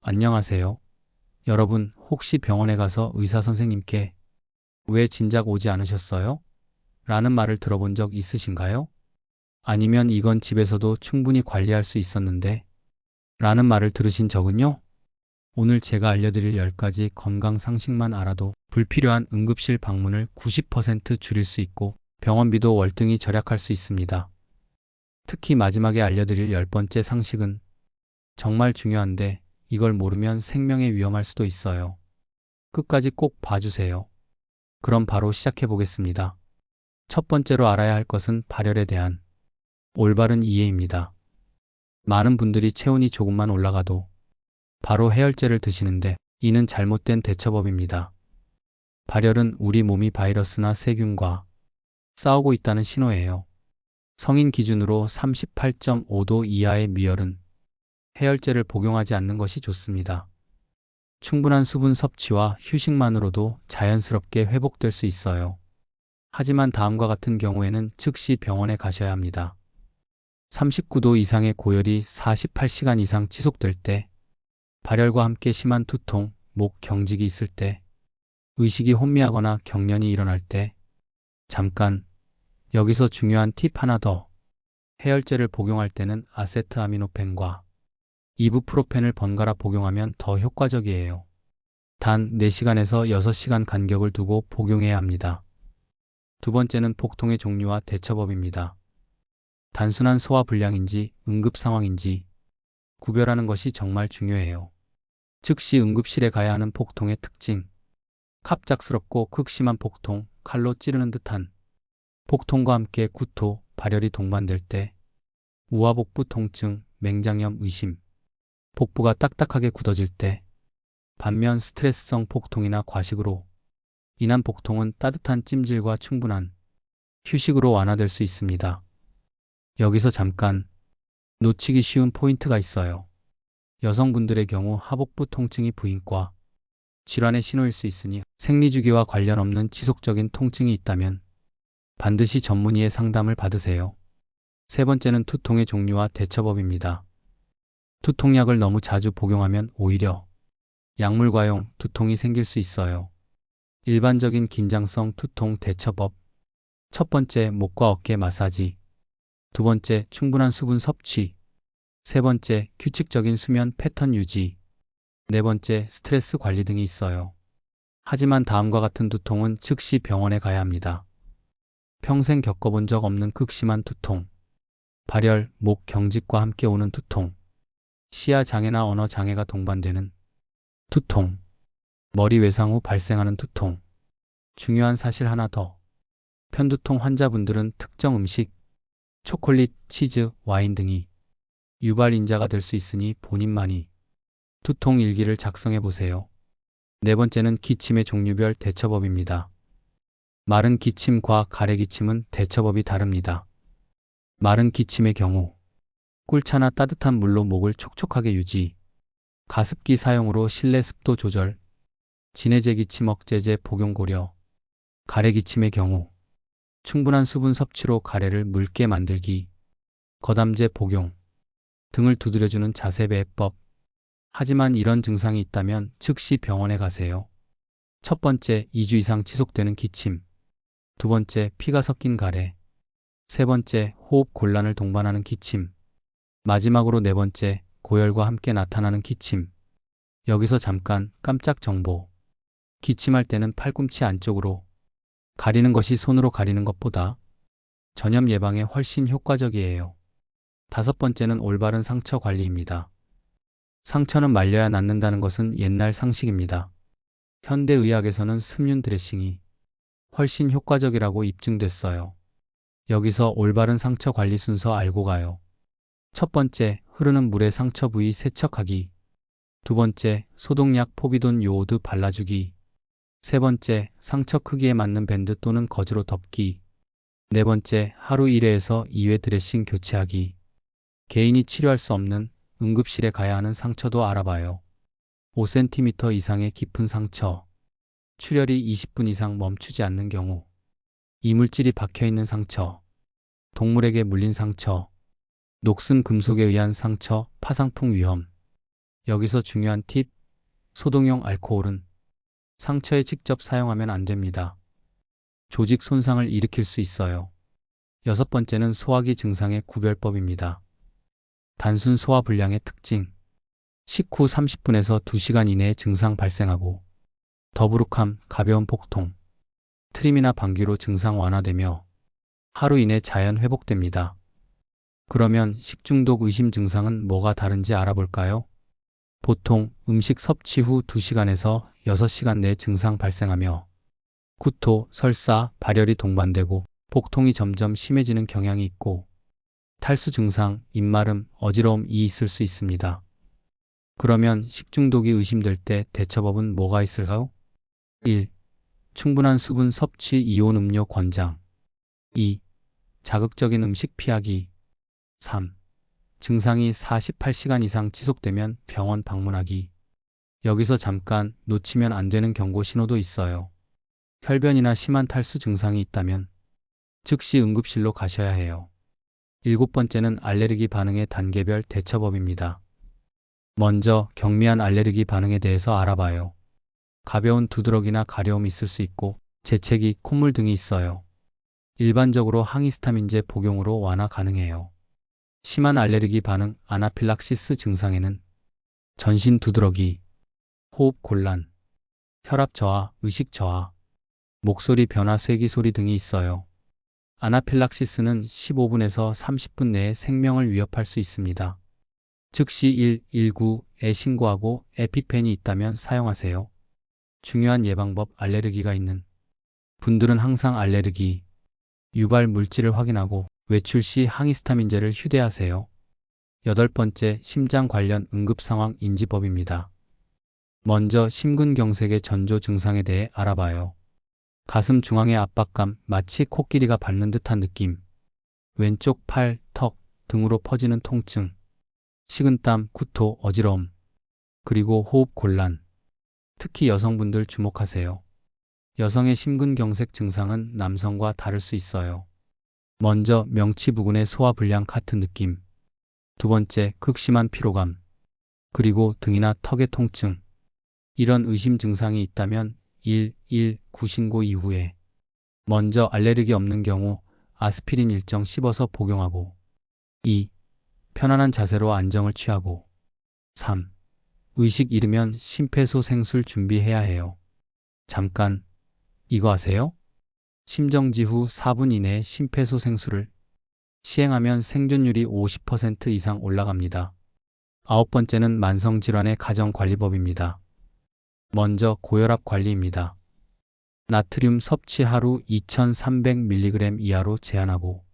안녕하세요. 여러분, 혹시 병원에 가서 의사 선생님께 왜 진작 오지 않으셨어요? 라는 말을 들어본 적 있으신가요? 아니면 이건 집에서도 충분히 관리할 수 있었는데 라는 말을 들으신 적은요? 오늘 제가 알려드릴 10가지 건강 상식만 알아도 불필요한 응급실 방문을 90% 줄일 수 있고 병원비도 월등히 절약할 수 있습니다. 특히 마지막에 알려드릴 10번째 상식은 정말 중요한데 이걸 모르면 생명에 위험할 수도 있어요. 끝까지 꼭 봐주세요. 그럼 바로 시작해 보겠습니다. 첫 번째로 알아야 할 것은 발열에 대한 올바른 이해입니다. 많은 분들이 체온이 조금만 올라가도 바로 해열제를 드시는데 이는 잘못된 대처법입니다. 발열은 우리 몸이 바이러스나 세균과 싸우고 있다는 신호예요. 성인 기준으로 38.5도 이하의 미열은 해열제를 복용하지 않는 것이 좋습니다. 충분한 수분 섭취와 휴식만으로도 자연스럽게 회복될 수 있어요. 하지만 다음과 같은 경우에는 즉시 병원에 가셔야 합니다. 39도 이상의 고열이 48시간 이상 지속될 때, 발열과 함께 심한 두통, 목 경직이 있을 때, 의식이 혼미하거나 경련이 일어날 때, 잠깐, 여기서 중요한 팁 하나 더. 해열제를 복용할 때는 아세트아미노펜과 이부프로펜을 번갈아 복용하면 더 효과적이에요. 단 4시간에서 6시간 간격을 두고 복용해야 합니다. 두 번째는 복통의 종류와 대처법입니다. 단순한 소화불량인지 응급 상황인지 구별하는 것이 정말 중요해요. 즉시 응급실에 가야 하는 복통의 특징. 갑작스럽고 극심한 복통, 칼로 찌르는 듯한 복통과 함께 구토, 발열이 동반될 때, 우하복부 통증, 맹장염 의심, 복부가 딱딱하게 굳어질 때, 반면 스트레스성 복통이나 과식으로 인한 복통은 따뜻한 찜질과 충분한 휴식으로 완화될 수 있습니다. 여기서 잠깐 놓치기 쉬운 포인트가 있어요. 여성분들의 경우 하복부 통증이 부인과 질환의 신호일 수 있으니 생리주기와 관련 없는 지속적인 통증이 있다면 반드시 전문의의 상담을 받으세요. 세 번째는 두통의 종류와 대처법입니다. 두통약을 너무 자주 복용하면 오히려 약물 과용 두통이 생길 수 있어요. 일반적인 긴장성 두통 대처법. 첫 번째, 목과 어깨 마사지. 두 번째, 충분한 수분 섭취. 세 번째, 규칙적인 수면 패턴 유지. 네 번째, 스트레스 관리 등이 있어요. 하지만 다음과 같은 두통은 즉시 병원에 가야 합니다. 평생 겪어본 적 없는 극심한 두통, 발열, 목 경직과 함께 오는 두통, 시야 장애나 언어 장애가 동반되는 두통, 머리 외상 후 발생하는 두통. 중요한 사실 하나 더. 편두통 환자분들은 특정 음식, 초콜릿, 치즈, 와인 등이 유발인자가 될 수 있으니 본인만이 두통 일기를 작성해 보세요. 네 번째는 기침의 종류별 대처법입니다. 마른 기침과 가래 기침은 대처법이 다릅니다. 마른 기침의 경우 꿀차나 따뜻한 물로 목을 촉촉하게 유지, 가습기 사용으로 실내 습도 조절, 진해제 기침 억제제 복용 고려. 가래 기침의 경우 충분한 수분 섭취로 가래를 묽게 만들기, 거담제 복용, 등을 두드려주는 자세 배해법. 하지만 이런 증상이 있다면 즉시 병원에 가세요. 첫 번째, 2주 이상 지속되는 기침. 두 번째, 피가 섞인 가래. 세 번째, 호흡 곤란을 동반하는 기침. 마지막으로 네 번째, 고열과 함께 나타나는 기침. 여기서 잠깐 깜짝 정보. 기침할 때는 팔꿈치 안쪽으로 가리는 것이 손으로 가리는 것보다 전염 예방에 훨씬 효과적이에요. 다섯 번째는 올바른 상처 관리입니다. 상처는 말려야 낫는다는 것은 옛날 상식입니다. 현대의학에서는 습륜 드레싱이 훨씬 효과적이라고 입증됐어요. 여기서 올바른 상처 관리 순서 알고 가요. 첫 번째, 흐르는 물에 상처 부위 세척하기. 두 번째, 소독약 포비돈 요오드 발라주기. 세 번째, 상처 크기에 맞는 밴드 또는 거즈로 덮기. 네 번째, 하루 1회에서 2회 드레싱 교체하기. 개인이 치료할 수 없는 응급실에 가야 하는 상처도 알아봐요. 5cm 이상의 깊은 상처, 출혈이 20분 이상 멈추지 않는 경우, 이물질이 박혀있는 상처, 동물에게 물린 상처, 녹슨 금속에 의한 상처, 파상풍 위험. 여기서 중요한 팁, 소독용 알코올은 상처에 직접 사용하면 안 됩니다. 조직 손상을 일으킬 수 있어요. 여섯 번째는 소화기 증상의 구별법입니다. 단순 소화불량의 특징, 식후 30분에서 2시간 이내에 증상 발생하고 더부룩함, 가벼운 복통, 트림이나 방귀로 증상 완화되며 하루 이내 자연 회복됩니다. 그러면 식중독 의심 증상은 뭐가 다른지 알아볼까요? 보통 음식 섭취 후 2시간에서 6시간 내 증상 발생하며 구토, 설사, 발열이 동반되고 복통이 점점 심해지는 경향이 있고 탈수 증상, 입마름, 어지러움이 있을 수 있습니다. 그러면 식중독이 의심될 때 대처법은 뭐가 있을까요? 1. 충분한 수분 섭취 이온 음료 권장. 2. 자극적인 음식 피하기. 3. 증상이 48시간 이상 지속되면 병원 방문하기. 여기서 잠깐 놓치면 안 되는 경고 신호도 있어요. 혈변이나 심한 탈수 증상이 있다면 즉시 응급실로 가셔야 해요. 일곱 번째는 알레르기 반응의 단계별 대처법입니다. 먼저 경미한 알레르기 반응에 대해서 알아봐요. 가벼운 두드러기나 가려움이 있을 수 있고 재채기, 콧물 등이 있어요. 일반적으로 항히스타민제 복용으로 완화 가능해요. 심한 알레르기 반응, 아나필락시스 증상에는 전신 두드러기, 호흡 곤란, 혈압 저하, 의식 저하, 목소리 변화, 쇠기 소리 등이 있어요. 아나필락시스는 15분에서 30분 내에 생명을 위협할 수 있습니다. 즉시 119에 신고하고 에피펜이 있다면 사용하세요. 중요한 예방법, 알레르기가 있는 분들은 항상 알레르기 유발 물질을 확인하고 외출 시 항히스타민제를 휴대하세요. 여덟 번째, 심장 관련 응급 상황 인지법입니다. 먼저 심근경색의 전조 증상에 대해 알아봐요. 가슴 중앙의 압박감, 마치 코끼리가 밟는 듯한 느낌, 왼쪽 팔, 턱 등으로 퍼지는 통증, 식은땀, 구토, 어지러움, 그리고 호흡 곤란. 특히 여성분들 주목하세요. 여성의 심근경색 증상은 남성과 다를 수 있어요. 먼저 명치부근의 소화불량 같은 느낌, 두 번째 극심한 피로감, 그리고 등이나 턱의 통증. 이런 의심 증상이 있다면 119 신고 이후에 먼저 알레르기 없는 경우 아스피린 일정 씹어서 복용하고 2. 편안한 자세로 안정을 취하고 3. 의식 잃으면 심폐소생술 준비해야 해요. 잠깐, 이거 아세요? 심정지 후 4분 이내에 심폐소생술을 시행하면 생존율이 50% 이상 올라갑니다. 아홉 번째는 만성질환의 가정관리법입니다. 먼저 고혈압 관리입니다. 나트륨 섭취 하루 2300mg 이하로 제한하고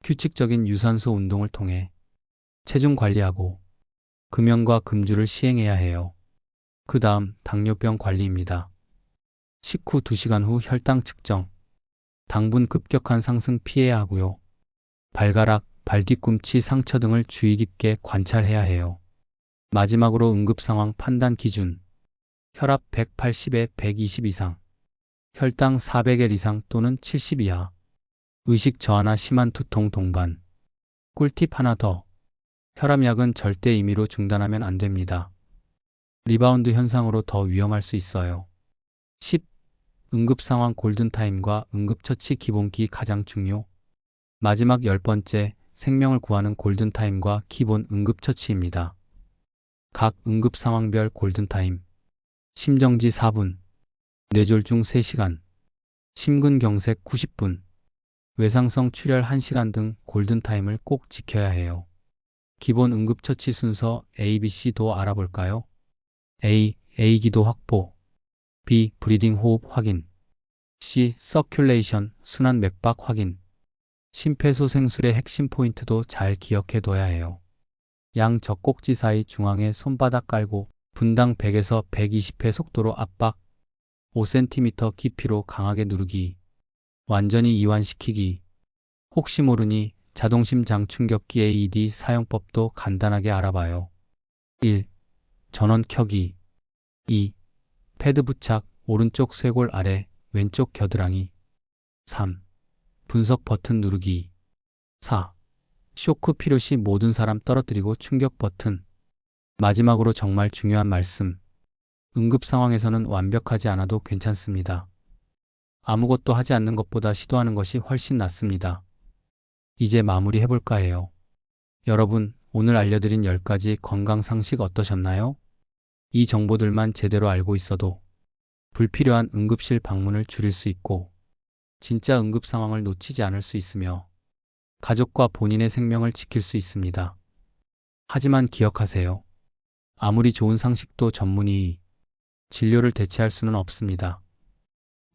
규칙적인 유산소 운동을 통해 체중 관리하고 금연과 금주를 시행해야 해요. 그 다음 당뇨병 관리입니다. 식후 2시간 후 혈당 측정, 당분 급격한 상승 피해야 하고요. 발가락, 발뒤꿈치 상처 등을 주의 깊게 관찰해야 해요. 마지막으로 응급상황 판단 기준, 혈압 180에 120 이상, 혈당 400L 이상 또는 70 이하, 의식 저하나 심한 두통 동반. 꿀팁 하나 더, 혈압약은 절대 임의로 중단하면 안 됩니다. 리바운드 현상으로 더 위험할 수 있어요. 10. 응급상황 골든타임과 응급처치 기본기 가장 중요. 마지막 10번째, 생명을 구하는 골든타임과 기본 응급처치입니다. 각 응급상황별 골든타임. 심정지 4분, 뇌졸중 3시간, 심근경색 90분, 외상성 출혈 1시간 등 골든타임을 꼭 지켜야 해요. 기본 응급처치 순서 ABC도 알아볼까요? A. A기도 확보, B. 브리딩 호흡 확인, C. 서큘레이션 순환 맥박 확인. 심폐소생술의 핵심 포인트도 잘 기억해둬야 해요. 양 젖꼭지 사이 중앙에 손바닥 깔고 분당 100에서 120회 속도로 압박, 5cm 깊이로 강하게 누르기, 완전히 이완시키기. 혹시 모르니 자동심장 충격기 AED 사용법도 간단하게 알아봐요. 1. 전원 켜기. 2. 패드 부착, 오른쪽 쇄골 아래, 왼쪽 겨드랑이. 3. 분석 버튼 누르기. 4. 쇼크 필요시 모든 사람 떨어뜨리고 충격 버튼. 마지막으로 정말 중요한 말씀. 응급 상황에서는 완벽하지 않아도 괜찮습니다. 아무것도 하지 않는 것보다 시도하는 것이 훨씬 낫습니다. 이제 마무리해볼까 해요. 여러분, 오늘 알려드린 10가지 건강 상식 어떠셨나요? 이 정보들만 제대로 알고 있어도 불필요한 응급실 방문을 줄일 수 있고 진짜 응급 상황을 놓치지 않을 수 있으며 가족과 본인의 생명을 지킬 수 있습니다. 하지만 기억하세요. 아무리 좋은 상식도 전문의 진료를 대체할 수는 없습니다.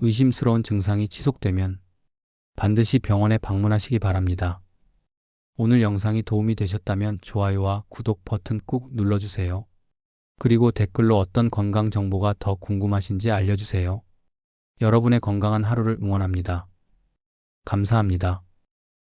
의심스러운 증상이 지속되면 반드시 병원에 방문하시기 바랍니다. 오늘 영상이 도움이 되셨다면 좋아요와 구독 버튼 꾹 눌러주세요. 그리고 댓글로 어떤 건강 정보가 더 궁금하신지 알려주세요. 여러분의 건강한 하루를 응원합니다. 감사합니다.